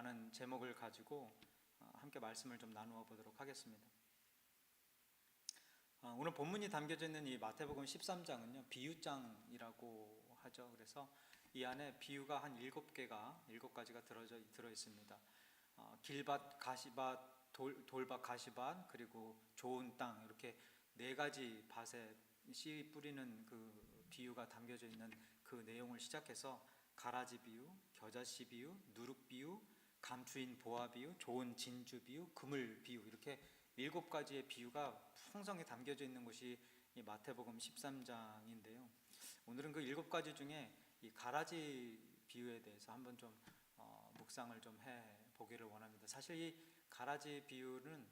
라는 제목을 가지고 함께 말씀을 좀 나누어 보도록 하겠습니다. 오늘 본문이 담겨져 있는 이 마태복음 13장은요 비유장이라고 하죠. 그래서 이 안에 비유가 한 7가지가 들어 있습니다. 길밭, 가시밭, 돌밭, 가시밭, 그리고 좋은 땅, 이렇게 4가지 밭에 씨 뿌리는 그 비유가 담겨져 있는 그 내용을 시작해서 가라지 비유, 겨자씨 비유, 누룩 비유, 감추인 보화 비유, 좋은 진주 비유, 그물 비유, 이렇게 7가지의 비유가 풍성히 담겨져 있는 것이 이 마태복음 13장인데요. 오늘은 그 7가지 중에 이 가라지 비유에 대해서 한번 좀 묵상을 좀 해보기를 원합니다. 사실 이 가라지 비유는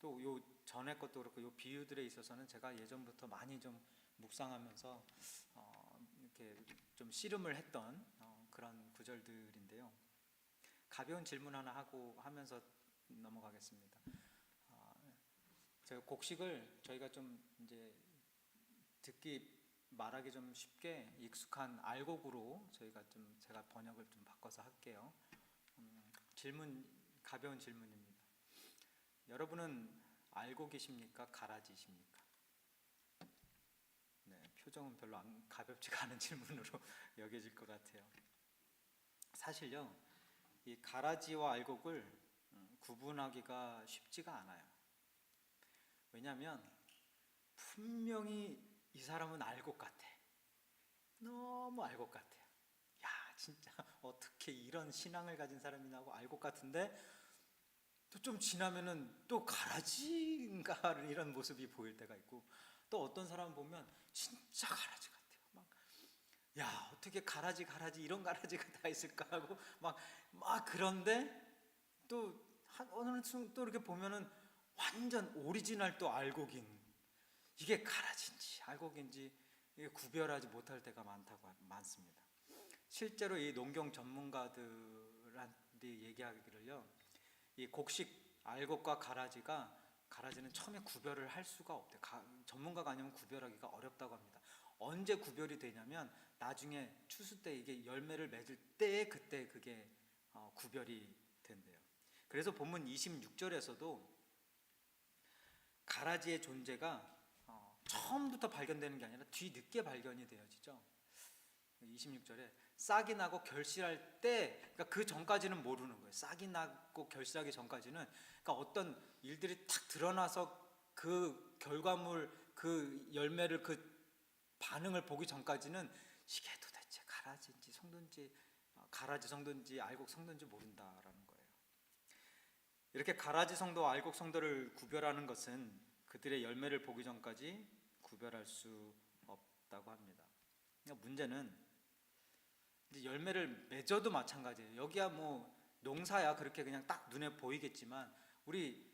또 요 전에 것도 그렇고 요 비유들에 있어서는 제가 예전부터 많이 좀 묵상하면서 이렇게 좀 씨름을 했던 그런 구절들인데요. 가벼운 질문 하나 하고 하면서 넘어가겠습니다. 제가 곡식을 저희가 좀 이제 듣기 말하기 좀 쉽게 익숙한 알곡으로 제가 번역을 좀 바꿔서 할게요. 가벼운 질문입니다. 여러분은 알고 계십니까? 가라지십니까? 네, 표정은 별로 가볍지가 않은 질문으로 여겨질 것 같아요. 사실요, 이 가라지와 알곡을 구분하기가 쉽지가 않아요. 왜냐하면 분명히 이 사람은 알곡 같아. 너무 알곡 같아요. 야, 진짜 어떻게 이런 신앙을 가진 사람이나 하고 알곡 같은데 또 좀 지나면은 또 가라지인가 이런 모습이 보일 때가 있고, 또 어떤 사람 보면 진짜 가라지 같아요. 막, 야, 어떻게 가라지 이런 가라지가 다 있을까 하고 막 그런데 또 어느 순간 또 이렇게 보면은 완전 오리지널 또 알곡인, 이게 가라지인지 알곡인지 이게 구별하지 못할 때가 많습니다. 실제로 이 농경 전문가들한테 얘기하기를요, 이 곡식 알곡과 가라지는 처음에 구별을 할 수가 없대요. 전문가가 아니면 구별하기가 어렵다고 합니다. 언제 구별이 되냐면 나중에 추수 때 이게 열매를 맺을 때 그때 그게 구별이 된대요. 그래서 본문 26절에서도 가라지의 존재가 처음부터 발견되는 게 아니라 뒤늦게 발견이 되어지죠. 26절에 싹이 나고 결실할 때, 그러니까 그 전까지는 모르는 거예요. 싹이 나고 결실하기 전까지는, 그러니까 어떤 일들이 탁 드러나서 그 결과물, 그 열매를, 그 반응을 보기 전까지는 이게 도대체 가라지인지 성도인지, 가라지 성도인지 알곡 성도인지 모른다라는 거예요. 이렇게 가라지 성도와 알곡 성도를 구별하는 것은 그들의 열매를 보기 전까지 구별할 수 없다고 합니다. 그러니까 문제는 이제 열매를 맺어도 마찬가지예요. 여기야 뭐 농사야 그렇게 그냥 딱 눈에 보이겠지만 우리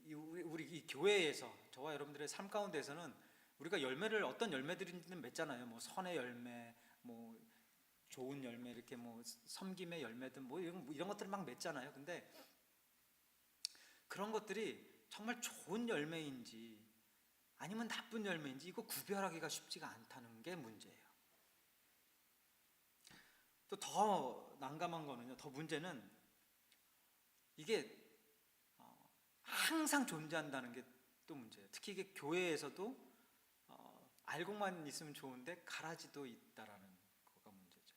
이 교회에서 저와 여러분들의 삶 가운데서는 우리가 어떤 열매들인지는 맺잖아요. 뭐 선의 열매, 뭐 좋은 열매, 이렇게 뭐 섬김의 열매든 뭐 이런 것들을 막 맺잖아요. 근데 그런 것들이 정말 좋은 열매인지 아니면 나쁜 열매인지 이거 구별하기가 쉽지가 않다는 게 문제예요. 또 더 난감한 거는요, 더 문제는 이게 항상 존재한다는 게 또 문제예요. 특히 이게 교회에서도 알곡만 있으면 좋은데 가라지도 있다라는 거가 문제죠.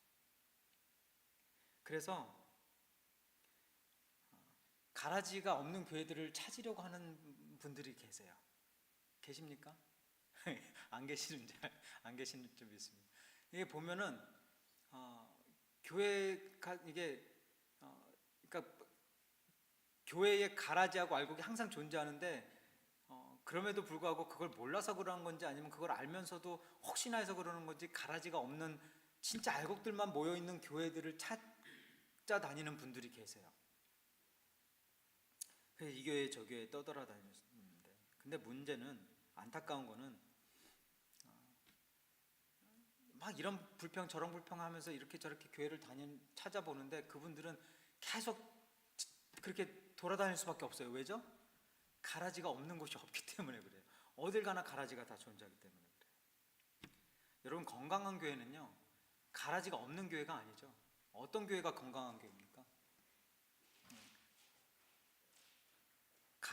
그래서 가라지가 없는 교회들을 찾으려고 하는 분들이 계십니까? 안 계시는 줄 믿습니다. 이게 보면은 교회가 이게 그러니까 교회의 가라지하고 알곡이 항상 존재하는데 그럼에도 불구하고 그걸 몰라서 그러는 건지 아니면 그걸 알면서도 혹시나 해서 그러는 건지 가라지가 없는 진짜 알곡들만 모여 있는 교회들을 찾아다니는 분들이 계세요. 그래서 이 교회 저 교회 떠돌아다니는데, 근데 문제는, 안타까운 거는 막 이런 불평 저런 불평하면서 이렇게 저렇게 교회를 찾아보는데 그분들은 계속 그렇게 돌아다닐 수밖에 없어요. 왜죠? 가라지가 없는 곳이 없기 때문에 그래요. 어딜 가나 가라지가 다 존재하기 때문에 그래요. 여러분, 건강한 교회는요 가라지가 없는 교회가 아니죠. 어떤 교회가 건강한 교회입니까?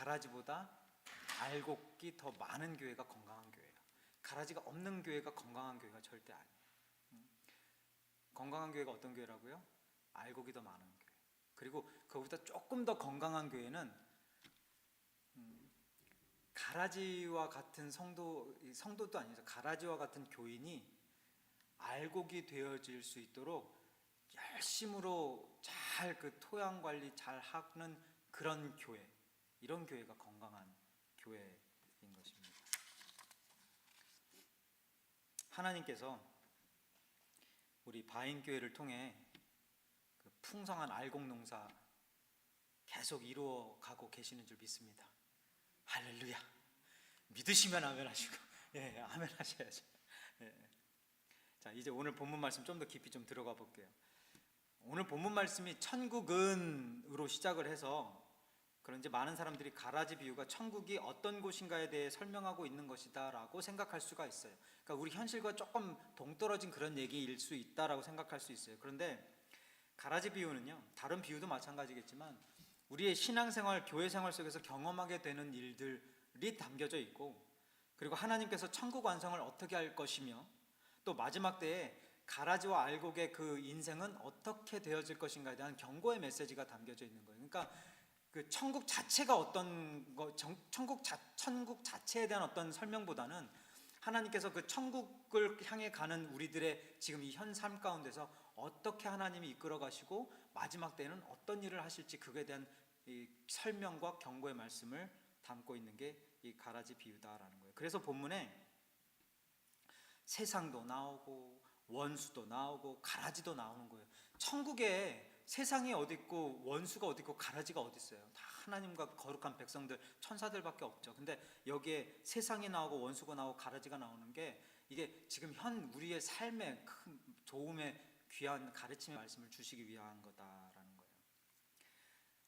가라지보다 알곡이 더 많은 교회가 건강한 교회예요. 가라지가 없는 교회가 건강한 교회가 절대 아니에요. 건강한 교회가 어떤 교회라고요? 알곡이 더 많은 교회. 그리고 그거보다 조금 더 건강한 교회는 가라지와 같은 성도도 아니죠. 가라지와 같은 교인이 알곡이 되어질 수 있도록 열심으로 잘 그 토양 관리 잘 하는 그런 교회, 이런 교회가 건강한 교회인 것입니다. 하나님께서 우리 바인교회를 통해 그 풍성한 알곡 농사 계속 이루어가고 계시는 줄 믿습니다. 할렐루야. 믿으시면 아멘 하시고, 예, 아멘 하셔야죠. 예. 자, 이제 오늘 본문 말씀 좀 더 깊이 좀 들어가 볼게요. 오늘 본문 말씀이 천국은으로 시작을 해서 그런지 많은 사람들이 가라지 비유가 천국이 어떤 곳인가에 대해 설명하고 있는 것이다라고 생각할 수가 있어요. 그러니까 우리 현실과 조금 동떨어진 그런 얘기일 수 있다라고 생각할 수 있어요. 그런데 가라지 비유는요, 다른 비유도 마찬가지겠지만 우리의 신앙생활, 교회생활 속에서 경험하게 되는 일들이 담겨져 있고, 그리고 하나님께서 천국 완성을 어떻게 할 것이며 또 마지막 때에 가라지와 알곡의 그 인생은 어떻게 되어질 것인가에 대한 경고의 메시지가 담겨져 있는 거예요. 그러니까 그 천국 자체가 어떤 거, 천국 자체에 대한 어떤 설명보다는 하나님께서 그 천국을 향해 가는 우리들의 지금 이 현 삶 가운데서 어떻게 하나님이 이끌어 가시고 마지막 때는 어떤 일을 하실지, 그거에 대한 이 설명과 경고의 말씀을 담고 있는 게 이 가라지 비유다라는 거예요. 그래서 본문에 세상도 나오고 원수도 나오고 가라지도 나오는 거예요. 천국에 세상이 어디 있고 원수가 어디 있고 가라지가 어디 있어요? 다 하나님과 거룩한 백성들, 천사들밖에 없죠. 근데 여기에 세상이 나오고 원수가 나오고 가라지가 나오는 게 이게 지금 현 우리의 삶의 큰 도움의 귀한 가르침의 말씀을 주시기 위한 거다라는 거예요.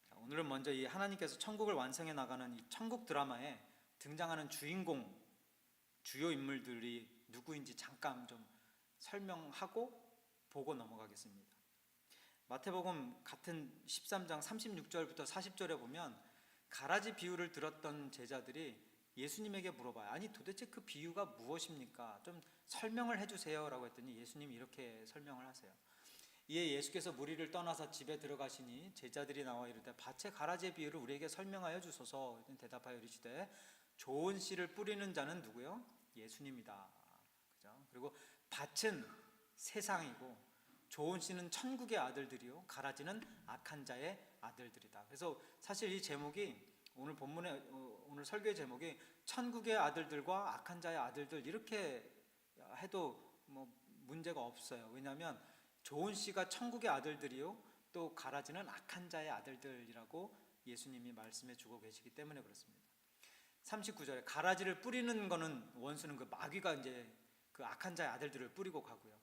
자, 오늘은 먼저 이 하나님께서 천국을 완성해 나가는 이 천국 드라마에 등장하는 주인공, 주요 인물들이 누구인지 잠깐 좀 설명하고 보고 넘어가겠습니다. 마태복음 같은 13장 36절부터 40절에 보면 가라지 비유를 들었던 제자들이 예수님에게 물어봐요. 아니 도대체 그 비유가 무엇입니까? 좀 설명을 해주세요 라고 했더니 예수님이 이렇게 설명을 하세요. 이에 예수께서 무리를 떠나서 집에 들어가시니 제자들이 나와 이르되 밭에 가라지의 비유를 우리에게 설명하여 주소서. 대답하여 이르시되 좋은 씨를 뿌리는 자는 누구요? 예수님이다. 그죠? 그리고 밭은 세상이고 좋은 씨는 천국의 아들들이요 가라지는 악한 자의 아들들이다. 그래서 사실 이 제목이 오늘 본문의 오늘 설교의 제목이 천국의 아들들과 악한 자의 아들들 이렇게 해도 뭐 문제가 없어요. 왜냐하면 좋은 씨가 천국의 아들들이요 또 가라지는 악한 자의 아들들이라고 예수님이 말씀해 주고 계시기 때문에 그렇습니다. 39절에 가라지를 뿌리는 거는 원수는 그 마귀가 이제 그 악한 자의 아들들을 뿌리고 가고요.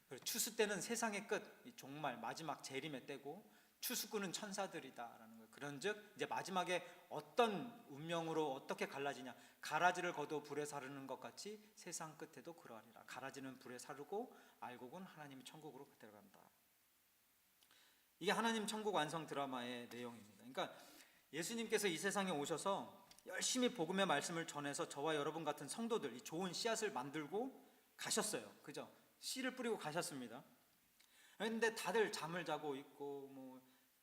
그리고 추수 때는 세상의 끝, 종말 마지막 재림의 때고 추수꾼은 천사들이다라는 거예요. 그런즉 이제 마지막에 어떤 운명으로 어떻게 갈라지냐? 가라지를 거두어 불에 사르는 것 같이 세상 끝에도 그러하리라. 가라지는 불에 사르고 알곡은 하나님의 천국으로 데려간다. 이게 하나님 천국 완성 드라마의 내용입니다. 그러니까 예수님께서 이 세상에 오셔서 열심히 복음의 말씀을 전해서 저와 여러분 같은 성도들, 이 좋은 씨앗을 만들고 가셨어요. 그죠? 씨를 뿌리고 가셨습니다. 그런데 다들 잠을 자고 있고 뭐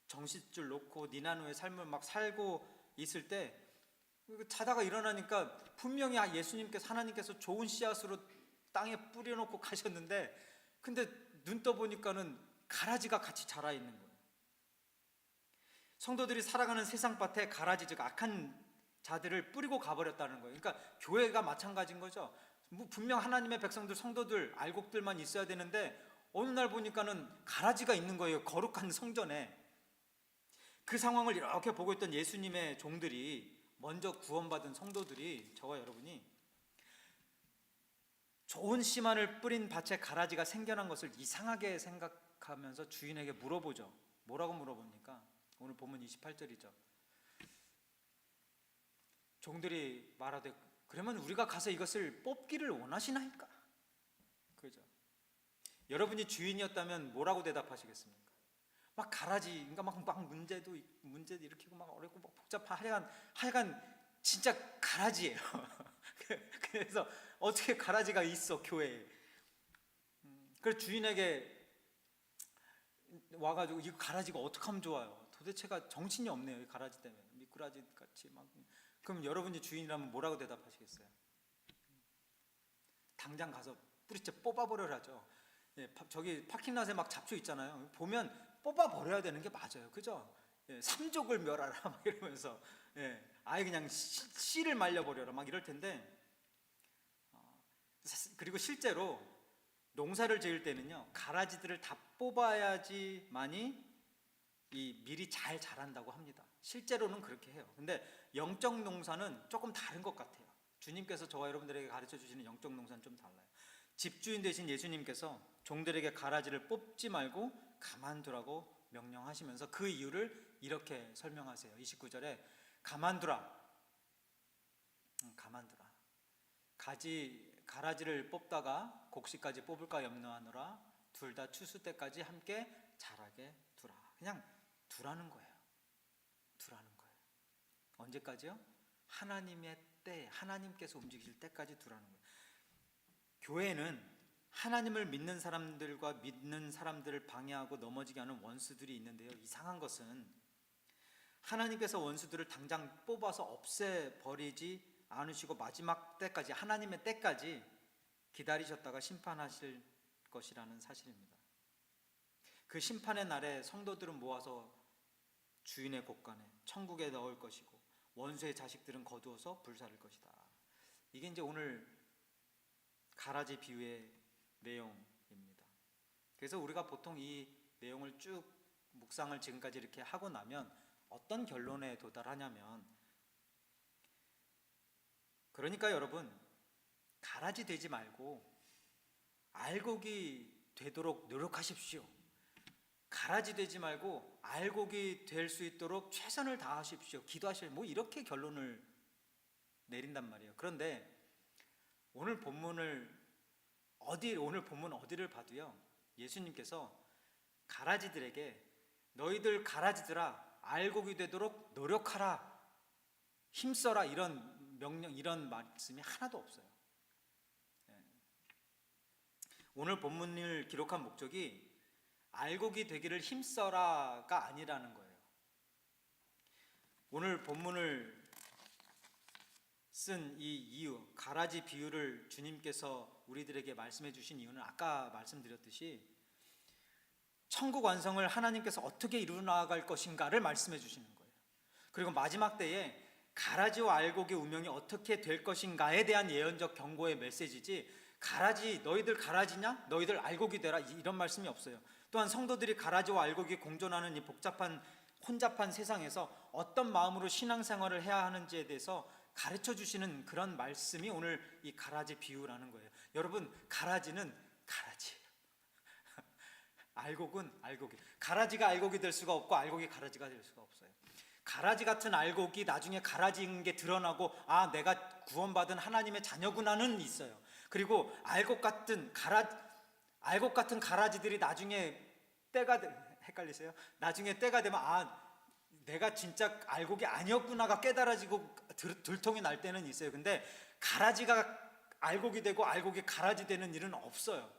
정신줄 놓고 니나노의 삶을 막 살고 있을 때 자다가 일어나니까 분명히 예수님께서 하나님께서 좋은 씨앗으로 땅에 뿌려놓고 가셨는데 근데 눈 떠보니까는 가라지가 같이 자라 있는 거예요. 성도들이 살아가는 세상밭에 가라지 즉 악한 자들을 뿌리고 가버렸다는 거예요. 그러니까 교회가 마찬가지인 거죠. 뭐 분명 하나님의 백성들, 성도들, 알곡들만 있어야 되는데 어느 날 보니까는 가라지가 있는 거예요. 거룩한 성전에. 그 상황을 이렇게 보고 있던 예수님의 종들이, 먼저 구원받은 성도들이, 저와 여러분이 좋은 씨만을 뿌린 밭에 가라지가 생겨난 것을 이상하게 생각하면서 주인에게 물어보죠. 뭐라고 물어봅니까? 오늘 본문 28절이죠. 종들이 말하되 그러면 우리가 가서 이것을 뽑기를 원하시나이까? 그죠? 여러분이 주인이었다면 뭐라고 대답하시겠습니까? 막 가라지, 그러니까 막 문제도 일으키고 막 어렵고 막 복잡한 하여간 진짜 가라지예요. 그래서 어떻게 가라지가 있어 교회에? 그래서 주인에게 와가지고 이거 가라지가 어떻게 하면 좋아요? 도대체가 정신이 없네요. 이 가라지 때문에 미꾸라지 같이 막. 그럼 여러분이 주인이라면 뭐라고 대답하시겠어요? 당장 가서 뿌리째 뽑아버려라죠. 예, 저기 파킹랏에 막 잡초 있잖아요. 보면 뽑아버려야 되는 게 맞아요. 그죠? 예, 삼족을 멸하라 막 이러면서, 예, 아예 그냥 씨를 말려버려라 막 이럴 텐데, 그리고 실제로 농사를 지을 때는요, 가라지들을 다 뽑아야지만이 이 밀이 잘 자란다고 합니다. 실제로는 그렇게 해요. 근데 영적 농사는 조금 다른 것 같아요. 주님께서 저와 여러분들에게 가르쳐 주시는 영적 농사는 좀 달라요. 집주인 되신 예수님께서 종들에게 가라지를 뽑지 말고 가만두라고 명령하시면서 그 이유를 이렇게 설명하세요. 29절에 가만두라. 가만두라. 가라지를 뽑다가 곡식까지 뽑을까 염려하노라. 둘 다 추수 때까지 함께 자라게 두라. 그냥 두라는 거예요. 두라는 거예요. 언제까지요? 하나님의 때, 하나님께서 움직이실 때까지 두라는 거예요. 교회는 하나님을 믿는 사람들과 믿는 사람들을 방해하고 넘어지게 하는 원수들이 있는데요. 이상한 것은 하나님께서 원수들을 당장 뽑아서 없애버리지 않으시고 마지막 때까지, 하나님의 때까지 기다리셨다가 심판하실 것이라는 사실입니다. 그 심판의 날에 성도들은 모아서 주인의 곳간에 천국에 넣을 것이고 원수의 자식들은 거두어서 불사를 것이다. 이게 이제 오늘 가라지 비유의 내용입니다. 그래서 우리가 보통 이 내용을 쭉 묵상을 지금까지 이렇게 하고 나면 어떤 결론에 도달하냐면, 그러니까 여러분, 가라지 되지 말고 알곡이 되도록 노력하십시오. 가라지 되지 말고 알곡이 될 수 있도록 최선을 다하십시오. 기도하십시오. 뭐 이렇게 결론을 내린단 말이에요. 그런데 오늘 본문 어디를 봐도요, 예수님께서 가라지들에게 너희들 가라지들아 알곡이 되도록 노력하라, 힘써라, 이런 명령, 이런 말씀이 하나도 없어요. 오늘 본문을 기록한 목적이 알곡이 되기를 힘써라가 아니라는 거예요. 오늘 본문을 쓴 이 이유, 가라지 비유를 주님께서 우리들에게 말씀해 주신 이유는 아까 말씀드렸듯이 천국 완성을 하나님께서 어떻게 이루어 나갈 것인가를 말씀해 주시는 거예요. 그리고 마지막 때에 가라지와 알곡의 운명이 어떻게 될 것인가에 대한 예언적 경고의 메시지지, 너희들 가라지냐? 너희들 알곡이 되라, 이런 말씀이 없어요. 또한 성도들이 가라지와 알곡이 공존하는 이 복잡한 혼잡한 세상에서 어떤 마음으로 신앙생활을 해야 하는지에 대해서 가르쳐 주시는 그런 말씀이 오늘 이 가라지 비유라는 거예요. 여러분, 가라지는 가라지예요. 알곡은 알곡이에요. 가라지가 알곡이 될 수가 없고 알곡이 가라지가 될 수가 없어요. 가라지 같은 알곡이 나중에 가라지인 게 드러나고, 아, 내가 구원받은 하나님의 자녀구나는 있어요. 그리고 알곡 같은 가라지들이 나중에 헷갈리세요? 나중에 때가 되면, 아, 내가 진짜 알곡이 아니었구나가 깨달아지고 들통이 날 때는 있어요. 근데 가라지가 알곡이 되고 알곡이 가라지 되는 일은 없어요.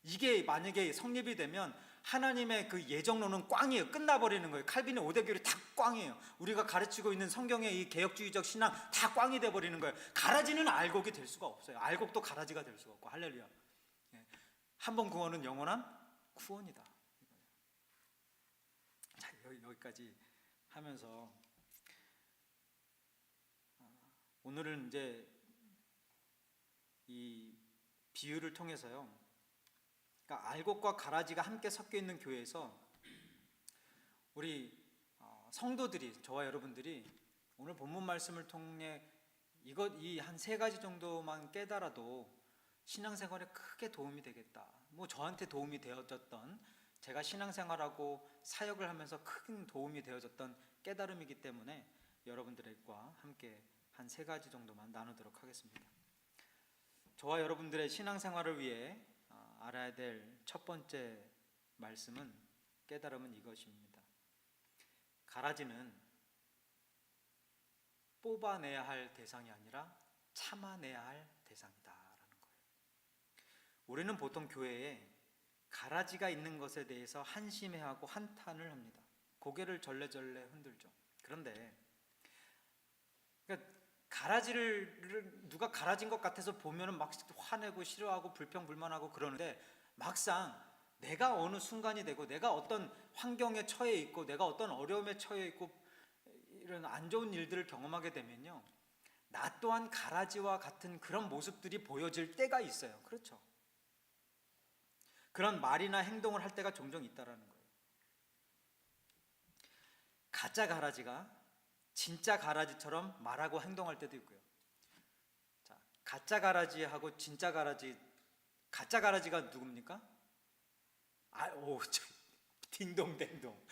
이게 만약에 성립이 되면 하나님의 그 예정론은 꽝이에요. 끝나버리는 거예요. 칼빈의 5대 교리 다 꽝이에요. 우리가 가르치고 있는 성경의 이 개혁주의적 신앙 다 꽝이 돼버리는 거예요. 가라지는 알곡이 될 수가 없어요. 알곡도 가라지가 될 수가 없고. 할렐루야. 한 번 구원은 영원한 구원이다. 자, 여기까지 하면서 오늘은 이제 이 비유를 통해서요, 그러니까 알곡과 가라지가 함께 섞여 있는 교회에서 우리 성도들이, 저와 여러분들이 오늘 본문 말씀을 통해 이 한 세 가지 정도만 깨달아도 신앙생활에 크게 도움이 되겠다. 뭐 저한테 도움이 되어졌던, 제가 신앙생활하고 사역을 하면서 큰 도움이 되어졌던 깨달음이기 때문에 여러분들과 함께 한 세 가지 정도만 나누도록 하겠습니다. 저와 여러분들의 신앙생활을 위해 알아야 될 첫 번째 말씀은 깨달음은 이것입니다. 가라지는 뽑아내야 할 대상이 아니라 참아내야 할 대상이다라는 거예요. 우리는 보통 교회에 가라지가 있는 것에 대해서 한심해하고 한탄을 합니다. 고개를 절레절레 흔들죠. 그런데 그러니까 가라지를 누가 가라진 것 같아서 보면은 막 화내고 싫어하고 불평불만하고 그러는데, 막상 내가 어느 순간이 되고 내가 어떤 환경에 처해 있고 내가 어떤 어려움에 처해 있고 이런 안 좋은 일들을 경험하게 되면요, 나 또한 가라지와 같은 그런 모습들이 보여질 때가 있어요. 그렇죠? 그런 말이나 행동을 할 때가 종종 있다라는 거예요. 가짜 가라지가 진짜 가라지처럼 말하고 행동할 때도 있고요. 자, 가짜 가라지하고 진짜 가라지, 가짜 가라지가 누굽니까? 딩동댕동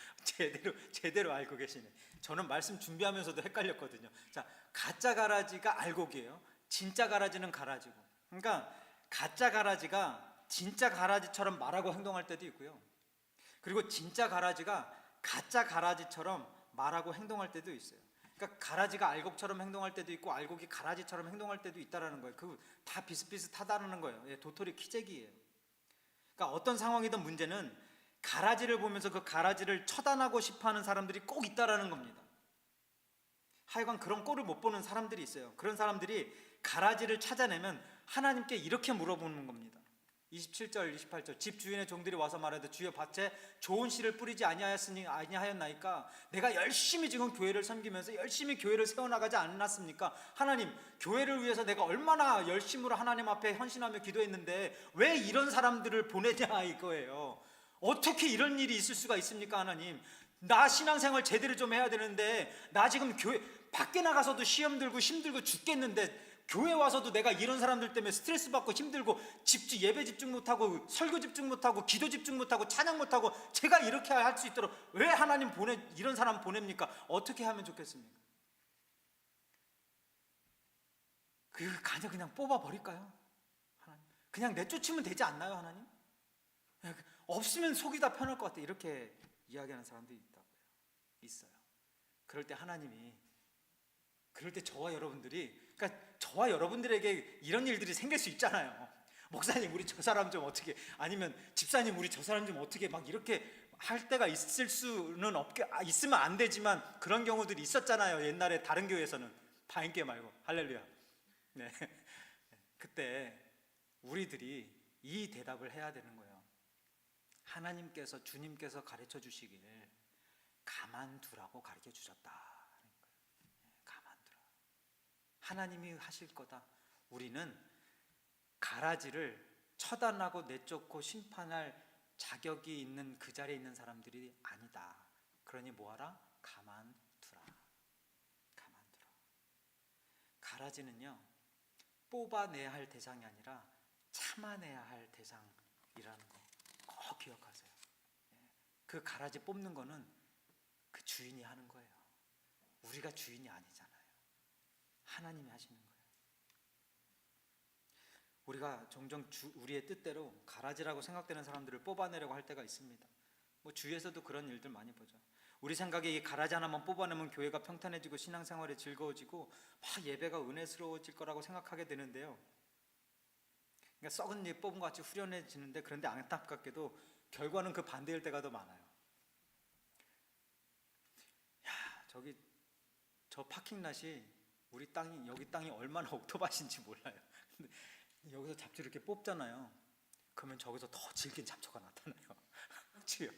제대로 알고 계시네. 저는 말씀 준비하면서도 헷갈렸거든요. 자, 가짜 가라지가 알곡이에요. 진짜 가라지는 가라지고. 그러니까 가짜 가라지가 진짜 가라지처럼 말하고 행동할 때도 있고요. 그리고 진짜 가라지가 가짜 가라지처럼 말하고 행동할 때도 있어요. 그러니까 가라지가 알곡처럼 행동할 때도 있고 알곡이 가라지처럼 행동할 때도 있다라는 거예요. 그 다 비슷비슷하다는 거예요. 예, 도토리 키재기예요. 그러니까 어떤 상황이든 문제는 가라지를 보면서 그 가라지를 처단하고 싶어하는 사람들이 꼭 있다라는 겁니다. 하여간 그런 꼴을 못 보는 사람들이 있어요. 그런 사람들이 가라지를 찾아내면 하나님께 이렇게 물어보는 겁니다. 27절 28절 집 주인의 종들이 와서 말하되 주여 밭에 좋은 씨를 뿌리지 아니하였나이까? 내가 열심히 지금 교회를 섬기면서 열심히 교회를 세워나가지 않았습니까? 하나님, 교회를 위해서 내가 얼마나 열심으로 하나님 앞에 헌신하며 기도했는데 왜 이런 사람들을 보내냐 이거예요. 어떻게 이런 일이 있을 수가 있습니까? 하나님, 나 신앙생활 제대로 좀 해야 되는데 나 지금 교회 밖에 나가서도 시험 들고 힘들고 죽겠는데 교회 와서도 내가 이런 사람들 때문에 스트레스 받고 힘들고 예배 집중 못하고 설교 집중 못하고 기도 집중 못하고 찬양 못하고 제가 이렇게 할 수 있도록 왜 하나님 이런 사람 보냅니까? 어떻게 하면 좋겠습니까? 그냥 뽑아버릴까요? 하나님, 그냥 내쫓으면 되지 않나요? 하나님? 없으면 속이 다 편할 것 같아. 이렇게 이야기하는 사람들이 있어요. 그럴 때 하나님이, 그럴 때 저와 여러분들에게 이런 일들이 생길 수 있잖아요. 목사님 우리 저 사람 좀 어떻게, 아니면 집사님 우리 저 사람 좀 어떻게, 막 이렇게 할 때가 있을 수는 있으면 안 되지만 그런 경우들이 있었잖아요. 옛날에 다른 교회에서는. 다인교회 말고. 할렐루야. 네. 그때 우리들이 이 대답을 해야 되는 거예요. 하나님께서, 주님께서 가르쳐 주시길 가만두라고 가르쳐 주셨다. 가만두라. 하나님이 하실 거다. 우리는 가라지를 처단하고 내쫓고 심판할 자격이 있는 그 자리에 있는 사람들이 아니다. 그러니 뭐하라? 가만두라. 가만두라. 가라지는요, 뽑아내야 할 대상이 아니라 참아내야 할 대상이라는 거 꼭 기억하세요. 그 가라지 뽑는 거는 그 주인이 하는 거예요. 우리가 주인이 아니잖아요. 하나님이 하시는 거예요. 우리가 종종 우리의 뜻대로 가라지라고 생각되는 사람들을 뽑아내려고 할 때가 있습니다. 주위에서도 그런 일들 많이 보죠. 우리 생각에 이 가라지 하나만 뽑아내면 교회가 평탄해지고 신앙생활이 즐거워지고 막 예배가 은혜스러워질 거라고 생각하게 되는데요. 그러니까 썩은 잎 뽑은 것 같이 후련해지는데, 그런데 안타깝게도 결과는 그 반대일 때가 더 많아요. 저 파킹랏이 여기 땅이 얼마나 옥토밭인지 몰라요. 근데 여기서 잡초 이렇게 뽑잖아요. 그러면 저기서 더 질긴 잡초가 나타나요. 주요.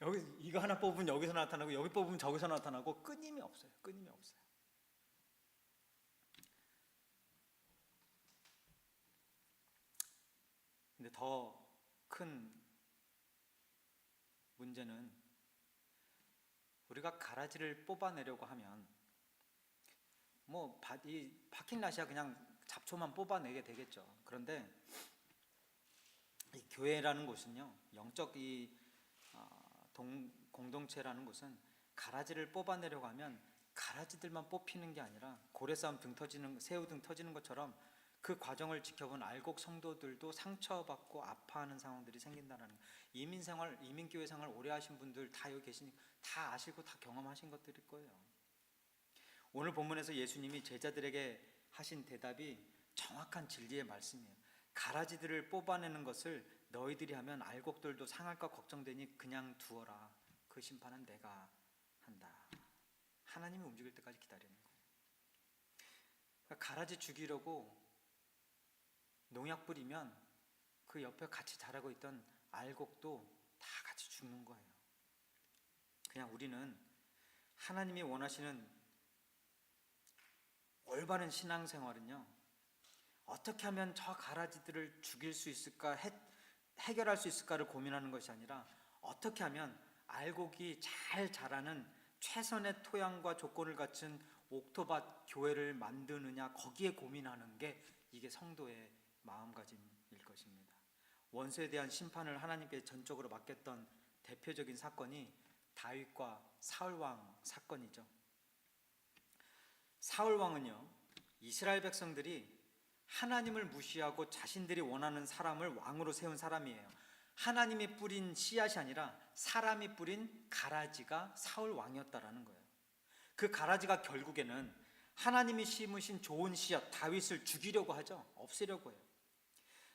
여기 이거 하나 뽑으면 여기서 나타나고 여기 뽑으면 저기서 나타나고 끊임이 없어요. 끊임이 없어요. 근데 더 큰 문제는 우리가 가라지를 뽑아내려고 하면 이 파킹랏이야 그냥 잡초만 뽑아내게 되겠죠. 그런데 이 교회라는 곳은요, 영적 공동체라는 곳은 가라지를 뽑아내려고 하면 가라지들만 뽑히는 게 아니라 고래싸움 새우 등 터지는 것처럼 그 과정을 지켜본 알곡 성도들도 상처받고 아파하는 상황들이 생긴다는 거예요. 이민교회 생활 오래 하신 분들 다 여기 계시니 다 아시고 다 경험하신 것들일 거예요. 오늘 본문에서 예수님이 제자들에게 하신 대답이 정확한 진리의 말씀이에요. 가라지들을 뽑아내는 것을 너희들이 하면 알곡들도 상할까 걱정되니 그냥 두어라. 그 심판은 내가 한다. 하나님이 움직일 때까지 기다리는 거예요. 그러니까 가라지 죽이려고 농약 뿌리면 그 옆에 같이 자라고 있던 알곡도 다 같이 죽는 거예요. 그냥 우리는 하나님이 원하시는 올바른 신앙생활은요, 어떻게 하면 저 가라지들을 죽일 수 있을까, 해결할 수 있을까를 고민하는 것이 아니라 어떻게 하면 알곡이 잘 자라는 최선의 토양과 조건을 갖춘 옥토밭 교회를 만드느냐, 거기에 고민하는 게 이게 성도의 마음가짐일 것입니다. 원수에 대한 심판을 하나님께 전적으로 맡겼던 대표적인 사건이 다윗과 사울왕 사건이죠. 사울왕은요, 이스라엘 백성들이 하나님을 무시하고 자신들이 원하는 사람을 왕으로 세운 사람이에요. 하나님이 뿌린 씨앗이 아니라 사람이 뿌린 가라지가 사울왕이었다라는 거예요. 그 가라지가 결국에는 하나님이 심으신 좋은 씨앗 다윗을 죽이려고 하죠. 없애려고 해요.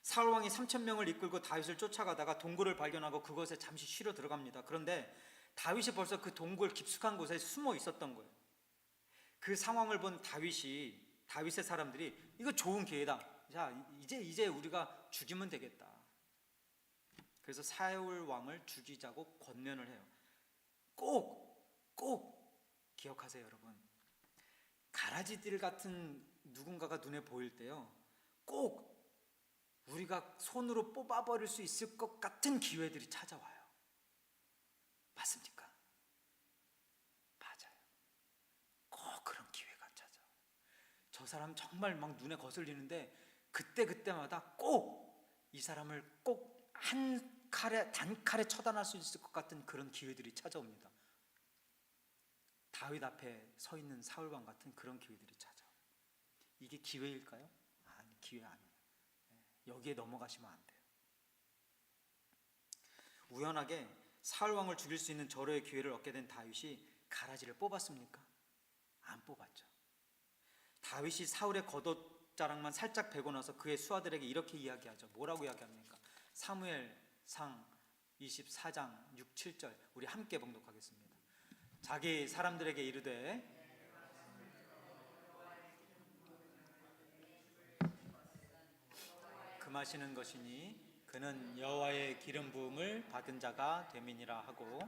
사울왕이 3,000명을 이끌고 다윗을 쫓아가다가 동굴을 발견하고 그것에 잠시 쉬러 들어갑니다. 그런데 다윗이 벌써 그 동굴 깊숙한 곳에 숨어 있었던 거예요. 그 상황을 본 다윗의 사람들이 이거 좋은 기회다. 자, 이제 우리가 죽이면 되겠다. 그래서 사울 왕을 죽이자고 권면을 해요. 꼭 기억하세요, 여러분. 가라지들 같은 누군가가 눈에 보일 때요, 꼭 우리가 손으로 뽑아버릴 수 있을 것 같은 기회들이 찾아와요. 맞습니까? 맞아요. 꼭 그런 기회가 찾아와요. 저 사람 정말 막 눈에 거슬리는데 그때마다 꼭 이 사람을 꼭 단칼에 처단할 수 있을 것 같은 그런 기회들이 찾아옵니다. 다윗 앞에 서 있는 사울왕 같은 그런 기회들이 찾아와요. 이게 기회일까요? 아니, 기회 아니에요. 여기에 넘어가시면 안 돼요. 우연하게 사울왕을 죽일 수 있는 절호의 기회를 얻게 된 다윗이 가라지를 뽑았습니까? 안 뽑았죠. 다윗이 사울의 겉옷자락만 살짝 베고 나서 그의 수하들에게 이렇게 이야기하죠. 뭐라고 이야기합니까? 사무엘상 24장 6, 7절 우리 함께 봉독하겠습니다. 자기 사람들에게 이르되 금하시는 것이니 그는 여호와의 기름 부음을 받은 자가 됨이니라 하고,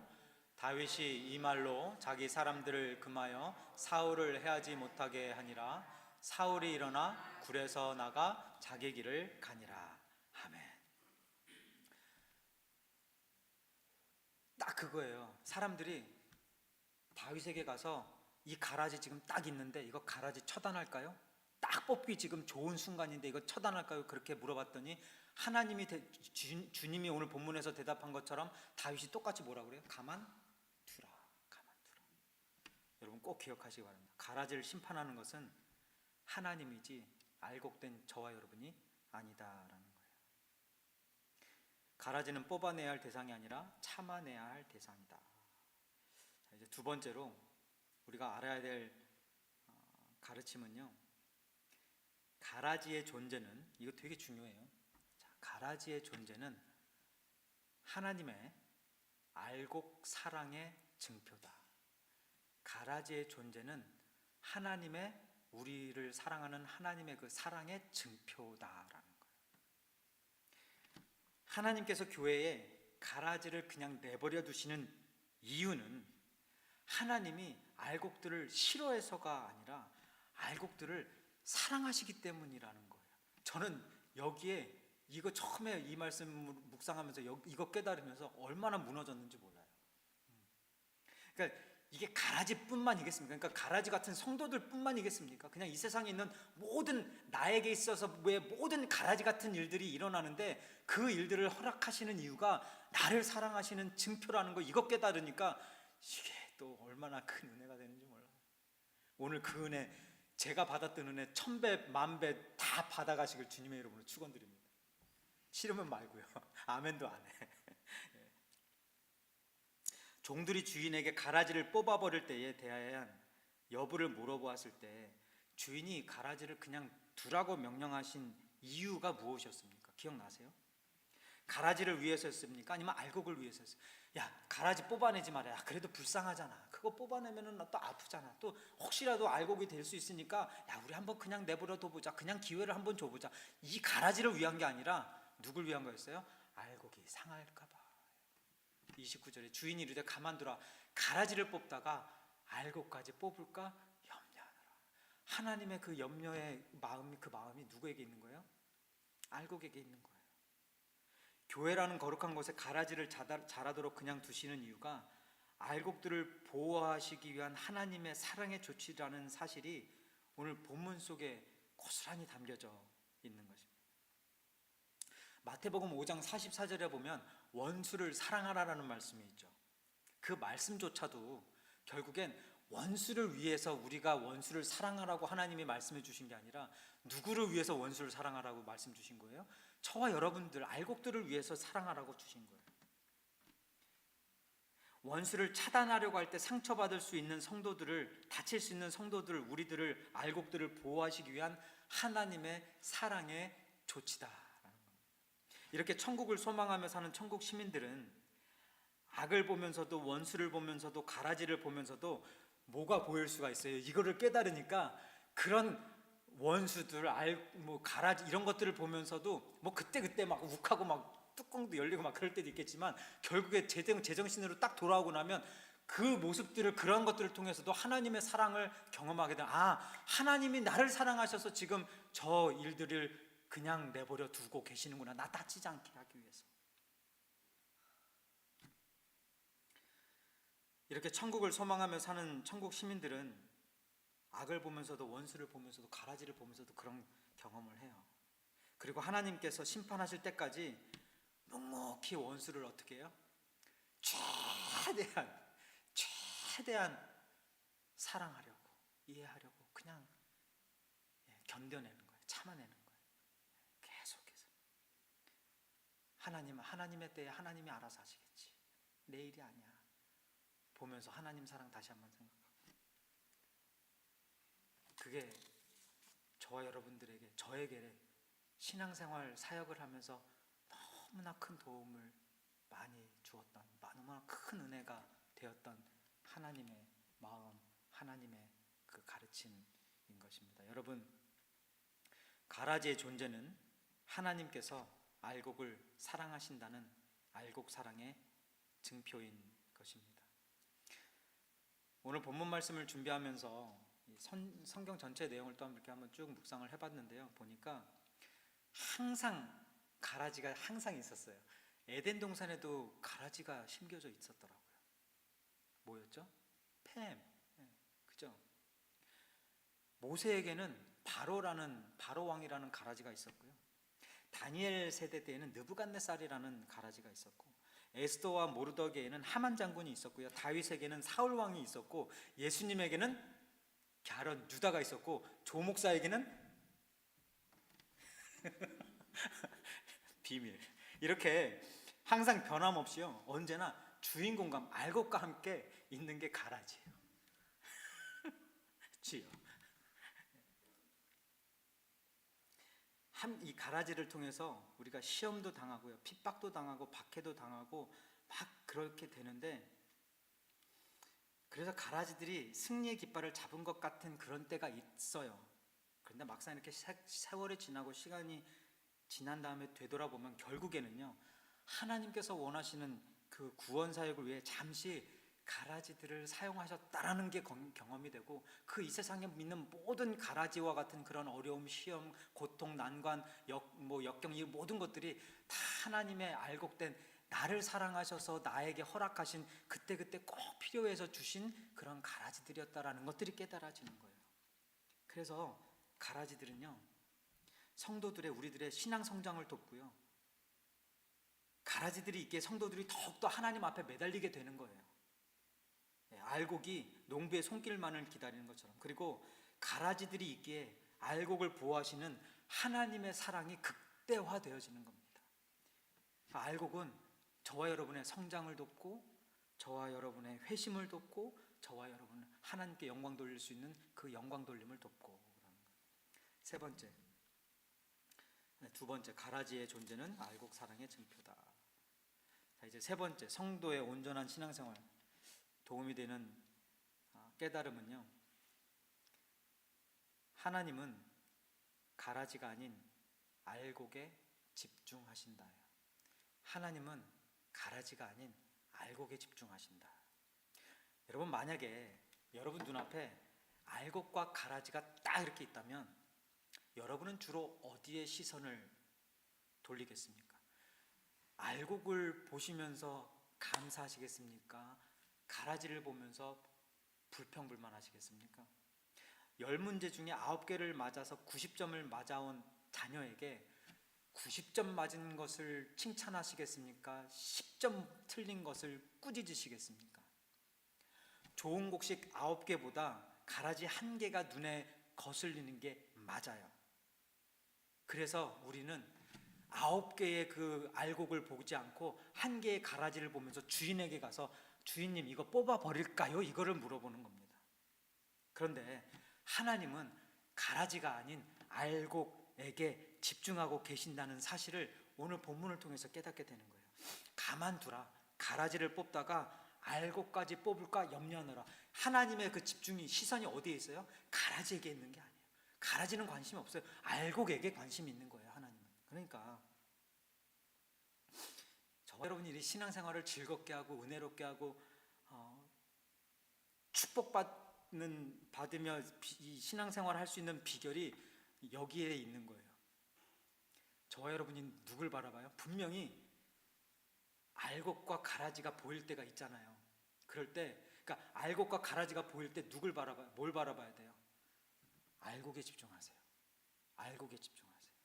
다윗이 이 말로 자기 사람들을 금하여 사울을 해하지 못하게 하니라. 사울이 일어나 굴에서 나가 자기 길을 가니라. 아멘. 딱 그거예요. 사람들이 다윗에게 가서 이 가라지 지금 딱 있는데 이거 가라지 처단할까요? 딱 뽑기 지금 좋은 순간인데 이거 처단할까요? 그렇게 물어봤더니 주님이 오늘 본문에서 대답한 것처럼 다윗이 똑같이 뭐라 그래요? 가만 두라. 여러분 꼭 기억하시기 바랍니다. 가라지를 심판하는 것은 하나님이지 알곡된 저와 여러분이 아니다라는 거예요. 가라지는 뽑아내야 할 대상이 아니라 참아내야 할 대상이다. 자, 이제 두 번째로 우리가 알아야 될 가르침은요, 가라지의 존재는, 이거 되게 중요해요. 자, 가라지의 존재는 하나님의 알곡 사랑의 증표다. 가라지의 존재는 하나님의, 우리를 사랑하는 하나님의 그 사랑의 증표다라는 거예요. 하나님께서 교회에 가라지를 그냥 내버려 두시는 이유는 하나님이 알곡들을 싫어해서가 아니라 알곡들을 사랑하시기 때문이라는 거예요. 저는 여기에 이거 처음에 이 말씀 묵상하면서 이거 깨달으면서 얼마나 무너졌는지 몰라요. 그러니까 이게 가라지뿐만이겠습니까? 그러니까 가라지 같은 성도들뿐만이겠습니까? 그냥 이 세상에 있는 나에게 있어서 왜 모든 가라지 같은 일들이 일어나는데 그 일들을 허락하시는 이유가 나를 사랑하시는 증표라는 거, 이거 깨달으니까 이게 또 얼마나 큰 은혜가 되는지 몰라요. 오늘 그 은혜 제가 받았던 은혜 1000배, 10,000배 다 받아가시길 주님의 이름으로 축원드립니다. 싫으면 말고요. 아멘도 안 해. 종들이 주인에게 가라지를 뽑아버릴 때에 대한 여부를 물어보았을 때 주인이 가라지를 그냥 두라고 명령하신 이유가 무엇이었습니까? 기억나세요? 가라지를 위해서였습니까? 아니면 알곡을 위해서였어요? 야, 가라지 뽑아내지 마라. 야, 그래도 불쌍하잖아. 그거 뽑아내면은 또 아프잖아. 또 혹시라도 알곡이 될 수 있으니까 야, 우리 한번 그냥 내버려 둬보자. 그냥 기회를 한번 줘보자. 이 가라지를 위한 게 아니라 누굴 위한 거였어요? 알곡이 상할까 봐. 29절에 주인이 이르되 가만두라. 가라지를 뽑다가 알곡까지 뽑을까 염려하노라. 하나님의 그 염려의 마음이, 그 마음이 누구에게 있는 거예요? 알곡에게 있는 거예요. 교회라는 거룩한 곳에 가라지를 자라도록 그냥 두시는 이유가 알곡들을 보호하시기 위한 하나님의 사랑의 조치라는 사실이 오늘 본문 속에 고스란히 담겨져 있는 것입니다. 마태복음 5장 44절에 보면 원수를 사랑하라라는 말씀이 있죠. 그 말씀조차도 결국엔 원수를 위해서 우리가 원수를 사랑하라고 하나님이 말씀해 주신 게 아니라 누구를 위해서 원수를 사랑하라고 말씀 주신 거예요? 저와 여러분들, 알곡들을 위해서 사랑하라고 주신 거예요. 원수를 차단하려고 할 때 상처받을 수 있는 성도들을, 다칠 수 있는 성도들, 우리들을, 알곡들을 보호하시기 위한 하나님의 사랑의 조치다. 이렇게 천국을 소망하며 사는 천국 시민들은 악을 보면서도, 원수를 보면서도, 가라지를 보면서도 뭐가 보일 수가 있어요? 이거를 깨달으니까 그런 원수들, 가라지 이런 것들을 보면서도 뭐 그때 막 욱하고 막 뚜껑도 열리고 막 그럴 때도 있겠지만 결국에 제정신으로 딱 돌아오고 나면 그 모습들을, 그런 것들을 통해서도 하나님의 사랑을 경험하게 돼요. 아, 하나님이 나를 사랑하셔서 지금 저 일들을 그냥 내버려 두고 계시는구나. 나 다치지 않게 하기 위해서. 이렇게 천국을 소망하며 사는 천국 시민들은 악을 보면서도, 원수를 보면서도, 가라지를 보면서도 그런 경험을 해요. 그리고 하나님께서 심판하실 때까지 묵묵히 원수를 어떻게 해요? 최대한 사랑하려고, 이해하려고 그냥 견뎌내는 거예요. 참아내는 거예요. 계속해서 하나님의 때에 하나님이 알아서 하시겠지, 내 일이 아니야 보면서 하나님 사랑 다시 한번 생각하고, 그게 저와 여러분들에게, 저에게 신앙생활 사역을 하면서 너무나 큰 도움을 많이 주었던, 너무나 큰 은혜가 되었던 하나님의 마음, 하나님의 그 가르침인 것입니다. 여러분, 가라지의 존재는 하나님께서 알곡을 사랑하신다는 알곡 사랑의 증표인 것입니다. 오늘 본문 말씀을 준비하면서 성경 전체 내용을 또 이렇게 한번 쭉 묵상을 해봤는데요. 보니까 항상 가라지가 항상 있었어요. 에덴 동산에도 가라지가 심겨져 있었더라고요. 뭐였죠? 뱀. 그죠? 모세에게는 바로 왕이라는 가라지가 있었고요. 다니엘 세대 때에는 느부갓네살이라는 가라지가 있었고, 에스더와 모르드게에는 하만 장군이 있었고요. 다윗에게는 사울 왕이 있었고, 예수님에게는 갸론 유다가 있었고, 조 목사에게는 비밀. 이렇게 항상 변함없이요, 언제나 주인공과 알곡과 함께 있는 게 가라지예요. 주요. 이 가라지를 통해서 우리가 시험도 당하고요, 핍박도 당하고, 박해도 당하고 막 그렇게 되는데, 그래서 가라지들이 승리의 깃발을 잡은 것 같은 그런 때가 있어요. 그런데 막상 이렇게 세월이 지나고 시간이 지난 다음에 되돌아보면 결국에는요, 하나님께서 원하시는 그 구원 사역을 위해 잠시 가라지들을 사용하셨다라는 게 경험이 되고, 그 이 세상에 믿는 모든 가라지와 같은 그런 어려움, 시험, 고통, 난관, 역경, 이 모든 것들이 다 하나님의 알곡된, 나를 사랑하셔서 나에게 허락하신 그때 꼭 필요해서 주신 그런 가라지들이었다라는 것들이 깨달아지는 거예요. 그래서 가라지들은요, 성도들의, 우리들의 신앙 성장을 돕고요, 가라지들이 있기에 성도들이 더욱더 하나님 앞에 매달리게 되는 거예요. 알곡이 농부의 손길만을 기다리는 것처럼. 그리고 가라지들이 있기에 알곡을 보호하시는 하나님의 사랑이 극대화되어지는 겁니다. 알곡은 저와 여러분의 성장을 돕고 저와 여러분의 회심을 돕고 저와 여러분은 하나님께 영광 돌릴 수 있는 그 영광 돌림을 돕고 그러는 거예요. 세 번째, 두 번째, 가라지의 존재는 알곡 사랑의 증표다. 자, 이제 세 번째, 성도의 온전한 신앙생활 도움이 되는 깨달음은요, 하나님은 가라지가 아닌 알곡에 집중하신다. 하나님은 가라지가 아닌 알곡에 집중하신다. 여러분, 만약에 여러분 눈앞에 알곡과 가라지가 딱 이렇게 있다면 여러분은 주로 어디에 시선을 돌리겠습니까? 알곡을 보시면서 감사하시겠습니까? 가라지를 보면서 불평불만하시겠습니까? 10문제 중에 9개를 맞아서 90점을 맞아온 자녀에게 90점 맞은 것을 칭찬하시겠습니까? 10점 틀린 것을 꾸짖으시겠습니까? 좋은 곡식 9개보다 가라지 1개가 눈에 거슬리는 게 맞아요. 그래서 우리는 9개의 그 알곡을 보지 않고 1개의 가라지를 보면서 주인에게 가서 주인님 이거 뽑아 버릴까요? 이거를 물어보는 겁니다. 그런데 하나님은 가라지가 아닌 알곡에게 집중하고 계신다는 사실을 오늘 본문을 통해서 깨닫게 되는 거예요. 가만두라. 가라지를 뽑다가 알곡까지 뽑을까 염려하느라. 하나님의 그 집중이, 시선이 어디에 있어요? 가라지에게 있는 게 아니에요. 가라지는 관심이 없어요. 알곡에게 관심이 있는 거예요, 하나님은. 그러니까 저와 여러분이 신앙생활을 즐겁게 하고 은혜롭게 하고 받으며 이 신앙생활을 할 수 있는 비결이 여기에 있는 거예요. 저와 여러분이 누굴 바라봐요? 분명히 알곡과 가라지가 보일 때가 있잖아요. 그럴 때, 그러니까 알곡과 가라지가 보일 때 누굴 바라봐요? 뭘 바라봐야 돼요? 알곡에 집중하세요. 알곡에 집중하세요.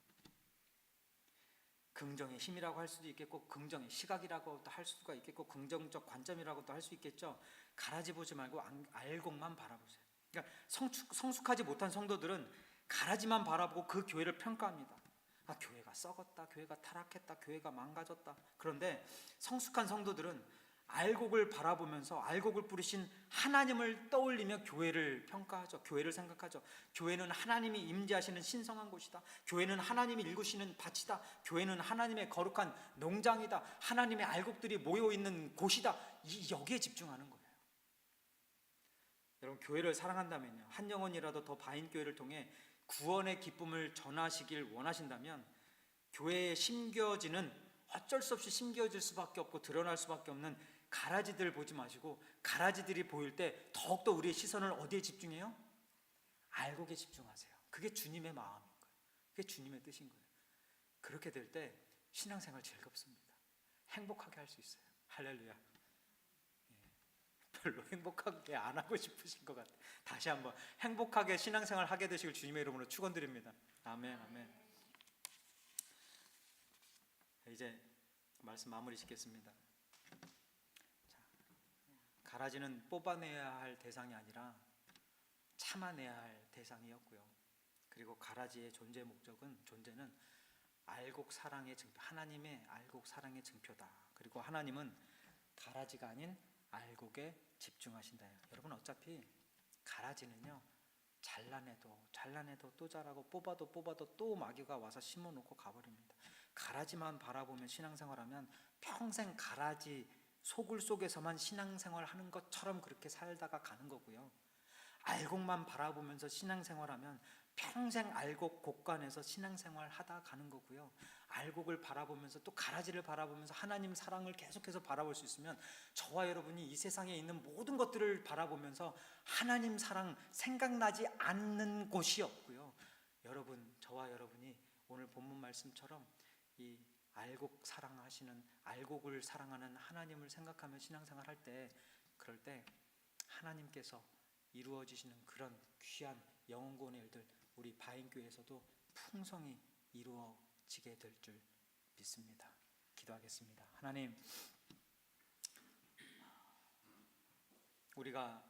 긍정의 힘이라고 할 수도 있겠고, 긍정의 시각이라고도 할 수가 있겠고, 긍정적 관점이라고도 할 수 있겠죠. 가라지 보지 말고 알곡만 바라보세요. 그러니까 성숙하지 못한 성도들은 가라지만 바라보고 그 교회를 평가합니다. 교회가 썩었다, 교회가 타락했다, 교회가 망가졌다. 그런데 성숙한 성도들은 알곡을 바라보면서 알곡을 뿌리신 하나님을 떠올리며 교회를 평가하죠. 교회를 생각하죠. 교회는 하나님이 임재하시는 신성한 곳이다. 교회는 하나님이 일구시는 밭이다. 교회는 하나님의 거룩한 농장이다. 하나님의 알곡들이 모여있는 곳이다. 여기에 집중하는 거예요. 여러분, 교회를 사랑한다면요, 한 영혼이라도 더 바인교회를 통해 구원의 기쁨을 전하시길 원하신다면 교회에 심겨지는, 어쩔 수 없이 심겨질 수밖에 없고 드러날 수밖에 없는 가라지들 보지 마시고, 가라지들이 보일 때 더욱더 우리의 시선을 어디에 집중해요? 알곡에 집중하세요. 그게 주님의 마음인 거예요. 그게 주님의 뜻인 거예요. 그렇게 될 때 신앙생활 즐겁습니다. 행복하게 할 수 있어요. 할렐루야. 별로 행복하게 안 하고 싶으신 것 같아요. 다시 한번 행복하게 신앙생활 하게 되시길 주님의 이름으로 축원드립니다. 아멘, 아멘. 이제 말씀 마무리 짓겠습니다. 가라지는 뽑아내야 할 대상이 아니라 참아내야 할 대상이었고요. 그리고 가라지의 존재는 알곡 사랑의 증표, 하나님의 알곡 사랑의 증표다. 그리고 하나님은 가라지가 아닌 알곡에 집중하신다. 여러분, 어차피 가라지는요, 잘라내도 또 자라고, 뽑아도 또 마귀가 와서 심어놓고 가버립니다. 가라지만 바라보면 신앙생활하면 평생 가라지 소굴 속에서만 신앙생활 하는 것처럼 그렇게 살다가 가는 거고요. 알곡만 바라보면서 신앙생활하면 평생 알곡 곳간에서 신앙생활 하다 가는 거고요. 알곡을 바라보면서 또 가라지를 바라보면서 하나님 사랑을 계속해서 바라볼 수 있으면 저와 여러분이 이 세상에 있는 모든 것들을 바라보면서 하나님 사랑 생각나지 않는 곳이 없고요. 여러분, 저와 여러분이 오늘 본문 말씀처럼 이 알곡을 사랑하는 하나님을 생각하며 신앙생활 할 때, 그럴 때 하나님께서 이루어지시는 그런 귀한 영혼구원의 일들 우리 바인교회에서도 풍성히 이루어지게 될 줄 믿습니다. 기도하겠습니다. 하나님, 우리가